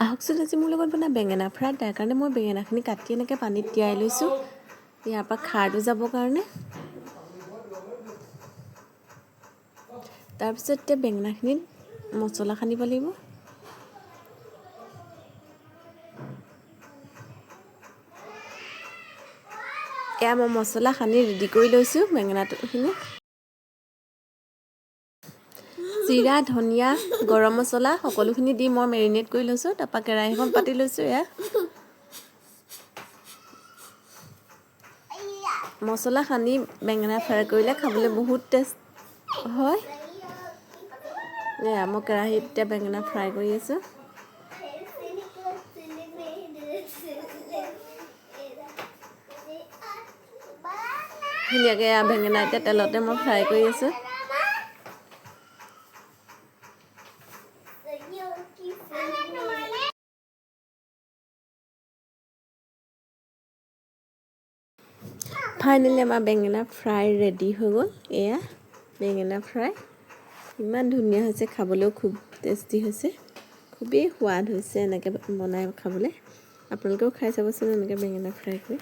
আহকচোন আজি মোৰ লগত বনাই বেঙেনা ফ্ৰাই। তাৰ কাৰণে মই বেঙেনাখিনি কাটি এনেকৈ পানীত তিয়াই লৈছোঁ ইয়াৰ পৰা খাৰটো যাবৰ কাৰণে। তাৰপিছত এতিয়া বেঙেনাখিনিত মছলা সানিব লাগিব। এয়া মই মছলা সানি ৰেডি কৰি লৈছোঁ বেঙেনাখিনি। জিৰা, ধনিয়া, গৰম মছলা সকলোখিনি দি মই মেৰিনেট কৰি লৈছোঁ। তাৰপৰা কেৰাহীখন পাতি লৈছোঁ। এয়া মছলা সানি বেঙেনা ফ্ৰাই কৰিলে খাবলৈ বহুত টেষ্ট হয়। এয়া মই কেৰাহীত এতিয়া বেঙেনা ফ্ৰাই কৰি আছোঁ। ধুনীয়াকৈ বেঙেনা এতিয়া তেলতে মই ফ্ৰাই কৰি আছোঁ। ফাইনেলি আমাৰ বেঙেনা ফ্ৰাই ৰেডি হৈ গ'ল। এয়া বেঙেনা ফ্ৰাই ইমান ধুনীয়া হৈছে, খাবলৈও খুব টেষ্টি হৈছে, খুবেই সোৱাদ হৈছে এনেকৈ বনাই খাবলৈ। আপোনালোকেও খাই চাবচোন এনেকৈ বেঙেনা ফ্ৰাই কৰি।